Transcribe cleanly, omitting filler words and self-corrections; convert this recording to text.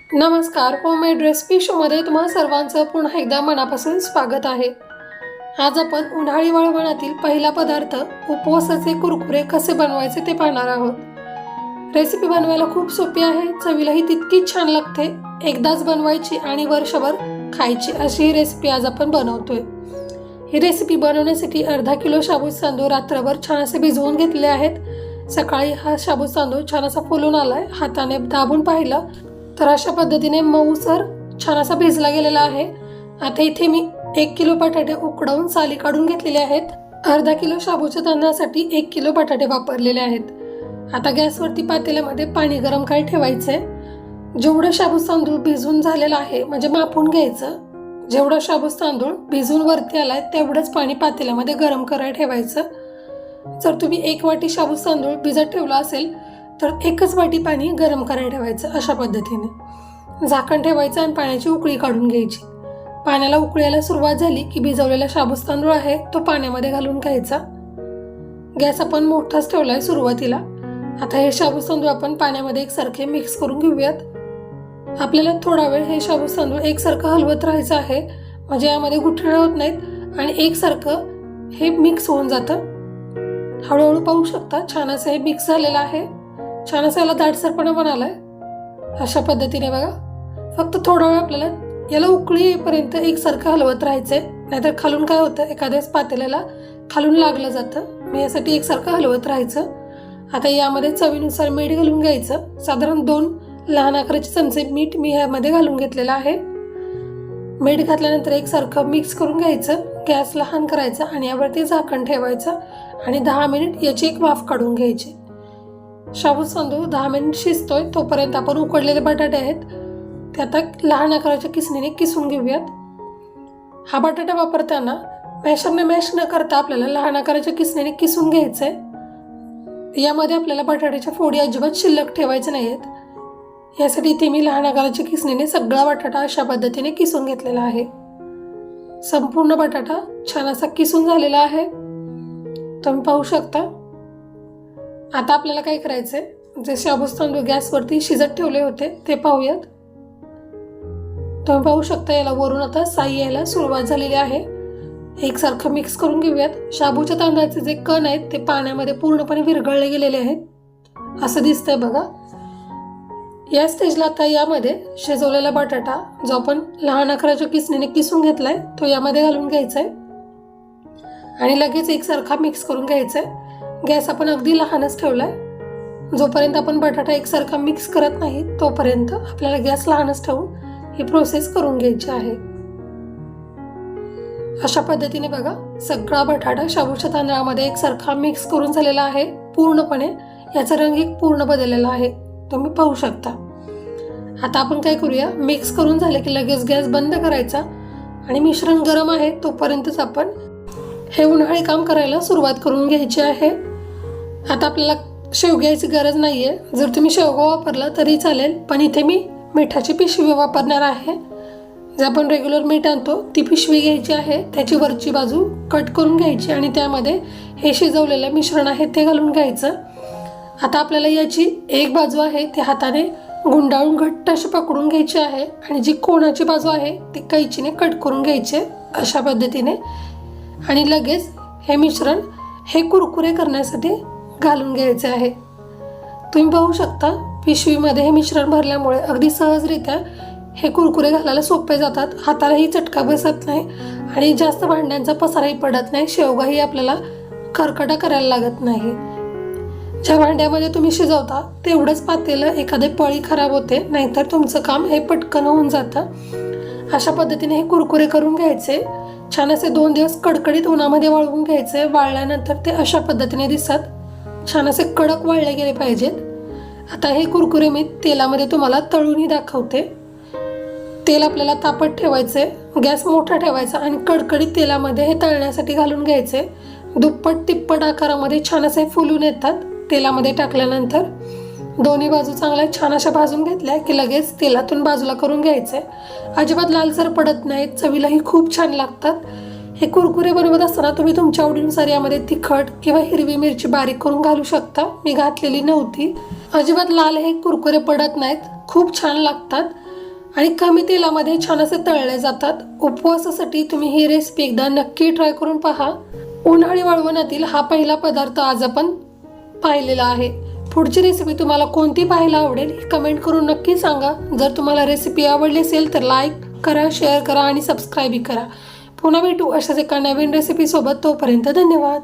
नमस्कार, homemade recipe शोमध्ये तुम्हा सर्वांचं पुन्हा एकदा मनापासून स्वागत आहे। आज आपण उन्हाळी वळवणातील पहिला पदार्थ उपवासाचे कुरकुरे कसे बनवायचे ते पाहणार आहोत। रेसिपी बनवायला खूप सोपी आहे, चवीलाही तितकीच छान लागते। एकदाच बनवायची आणि वर्षभर खायची अशी ही रेसिपी आज आपण बनवतोय। ही रेसिपी बनवण्यासाठी अर्धा किलो शाबूत तांदूळ रात्रभर छान असे भिजवून घेतले आहेत। सकाळी हा शाबूत तांदूळ छान असा फुलून आलाय, हाताने दाबून पाहिलं तर अशा पद्धतीने मऊसर छान असा भिजला गेलेला आहे। आता इथे मी 1 किलो बटाटे उकडवून साली काढून घेतलेले आहेत। अर्धा किलो शाबूच्या तांदळासाठी 1 किलो बटाटे वापरलेले आहेत। आता गॅसवरती पातेल्यामध्ये पाणी गरम करायला ठेवायचे। जेवढं शाबूत तांदूळ भिजून झालेला आहे म्हणजे मापून घ्यायचं। जेवढं शाबूत तांदूळ भिजून वरती आलाय तेवढंच पाणी पातेल्यामध्ये गरम करायला ठेवायचं। जर तुम्ही 1 वाटी शाबूत तांदूळ भिजत ठेवला असेल तर 1च वाटी पाणी गरम करायला ठेवायचं। अशा पद्धतीने झाकण ठेवायचं आणि पाण्याची उकळी काढून घ्यायची। पाण्याला उकळायला सुरुवात झाली की भिजवलेला शाबूत तांदूळ आहे तो पाण्यामध्ये घालून घ्यायचा। गॅस आपण मोठाच ठेवलाय सुरुवातीला। आता हे शाबूत तांदूळ आपण पाण्यामध्ये एकसारखे मिक्स करून घेऊयात। आपल्याला थोडा वेळ हे शाबूत तांदूळ एकसारखं हलवत राहायचं आहे, म्हणजे यामध्ये गुठळ्या होत नाहीत आणि एकसारखं हे मिक्स होऊन जातं। हळूहळू पाहू शकता छान असं हे मिक्स झालेलं आहे। छान असं याला दाटसरपणा पण आलाय। अशा पद्धतीने बघा, फक्त थोडा वेळ आपल्याला याला उकळी येईपर्यंत एकसारखं हलवत राहायचंय, नाहीतर खालून काय होतं एखाद्याच पातेल्याला खालून लागलं जातं। मी यासाठी एकसारखं हलवत राहायचं। आता यामध्ये चवीनुसार मीठ घालून घ्यायचं। साधारण 2 लहान आकाराचे चमचे मीठ मी यामध्ये घालून घेतलेलं आहे। मीठ घातल्यानंतर एकसारखं मिक्स करून घ्यायचं। गॅस लहान करायचा आणि यावरती झाकण ठेवायचं आणि 10 मिनिट याची एक वाफ काढून घ्यायची। शाबूत तांदूळ 10 मिनिट शिजतोय तोपर्यंत आपण उकडलेले बटाटे आहेत ते आता लहान आकाराच्या किसणीने किसून घेऊयात। हा बटाटा वापरताना मॅशरने मॅश न करता आपल्याला लहान आकाराच्या किसणीने किसून घ्यायचंय। यामध्ये आपल्याला बटाट्याच्या फोडी अजिबात शिल्लक ठेवायचे नाहीत। यासाठी इथे मी लहान आकाराच्या किसणीने सगळा बटाटा अशा पद्धतीने किसून घेतलेला आहे। संपूर्ण बटाटा छान असा किसून झालेला आहे, तुम्ही पाहू शकता। आता आपल्याला काय करायचंय, जे शाबूत तांदूळ गॅसवरती शिजत ठेवले होते ते पाहूयात। तुम्ही पाहू शकता याला वरून आता साई यायला सुरुवात झालेली आहे। एकसारखं मिक्स करून घेऊयात। शाबूच्या तांदळाचे जे कण आहेत ते पाण्यामध्ये पूर्णपणे विरघळले गेलेले आहेत असं दिसतंय बघा। या स्टेजला आता यामध्ये शिजवलेला बटाटा जो आपण लहान आकाराच्या किसणीने किसून घेतलाय तो यामध्ये घालून घ्यायचा आहे आणि लगेच एकसारखा मिक्स करून घ्यायचा आहे। गॅस आपण अगदी लहानच ठेवलाय। जोपर्यंत आपण बटाटा एकसारखा मिक्स करत नाही तोपर्यंत आपल्याला गॅस लहानच ठेवून ही प्रोसेस करून घ्यायची आहे। अशा पद्धतीने बघा सगळा बटाटा शाबूच्या तांदळामध्ये एकसारखा मिक्स करून झालेला आहे। पूर्णपणे याचा रंग पूर्ण बदललेला आहे, तुम्ही पाहू शकता। आता आपण काय करूया, मिक्स करून झाले की लगेच गॅस बंद करायचा आणि मिश्रण गरम आहे तोपर्यंतच आपण हे उन्हाळी काम करायला सुरुवात करून घ्यायची आहे। आता आपल्याला शेवग्याची गरज नाहीये, जर तुम्ही शेवगा वापरला तरी चालेल, पण इथे मी मिठाची पिशवी वापरणार आहे। जे आपण रेग्युलर मीठ आणतो ती पिशवी घ्यायची आहे, त्याची वरची बाजू कट करून घ्यायची आणि त्यामध्ये हे शिजवलेलं मिश्रण आहे ते घालून घ्यायचं। आता आपल्याला याची एक बाजू आहे ती हाताने गुंडाळून घट्ट अशी पकडून घ्यायची आहे आणि जी कोणाची बाजू आहे ती कैचीने कट करून घ्यायची अशा पद्धतीने आणि लगेच हे मिश्रण हे कुरकुरे करण्यासाठी घालून घ्यायचे आहे। तुम्ही पाहू शकता पिशवीमध्ये हे मिश्रण भरल्यामुळे अगदी सहजरित्या हे कुरकुरे घालायला सोपे जातात। हातालाही चटका बसत नाही आणि जास्त भांड्यांचा पसाराही पडत नाही। शेवगाही आपल्याला खरकटा करायला लागत नाही। ज्या भांड्यामध्ये तुम्ही शिजवता तेवढंच पातेलं एखादे पळी खराब होते, नाहीतर तुमचं काम हे पटकन होऊन जातं। अशा पद्धतीने हे कुरकुरे करून घ्यायचे। छान असे 2 दिवस कडकडीत उन्हामध्ये वाळवून घ्यायचे। वाळल्यानंतर ते अशा पद्धतीने दिसतात, छान असे कडक वाळले गेले पाहिजेत। आता हे कुरकुरे मी तेलामध्ये तुम्हाला तळूनही दाखवते। तेल आपल्याला तापत ठेवायचे, गॅस मोठा ठेवायचा आणि कडकडीत तेलामध्ये हे तळण्यासाठी घालून घ्यायचे। दुप्पट तिप्पट आकारामध्ये छान असे फुलून येतात तेलामध्ये टाकल्यानंतर। दोन्ही बाजू चांगल्या छान अशा भाजून घेतल्या की लगेच तेलातून बाजूला करून घ्यायचे। अजिबात लालसर पडत नाहीत, चवीलाही खूप छान लागतात। हे कुरकुरे बनवत असताना तुम्ही तुमच्या आवडीनुसार यामध्ये तिखट किंवा हिरवी मिरची बारीक करून घालू शकता, मी घातलेली नव्हती। अजिबात लाल हे कुरकुरे पडत नाहीत, खूप छान लागतात आणि कमी तेलामध्ये छान असे तळले जातात. उपवासासाठी तुम्ही ही रेसिपी एकदा नक्की ट्राय करून पहा. उन्हाळी वळवणातील हा पहिला पदार्थ आज आपण पाहिलेला आहे. पुढची रेसिपी तुम्हाला कोणती पाहायला आवडेल हे कमेंट करून नक्की सांगा. जर तुम्हाला रेसिपी आवडली असेल तर लाईक करा, शेअर करा आणि सबस्क्राईब करा. पुन्हा भेटू अशाच एका नवीन रेसिपीसोबत. तोपर्यंत धन्यवाद.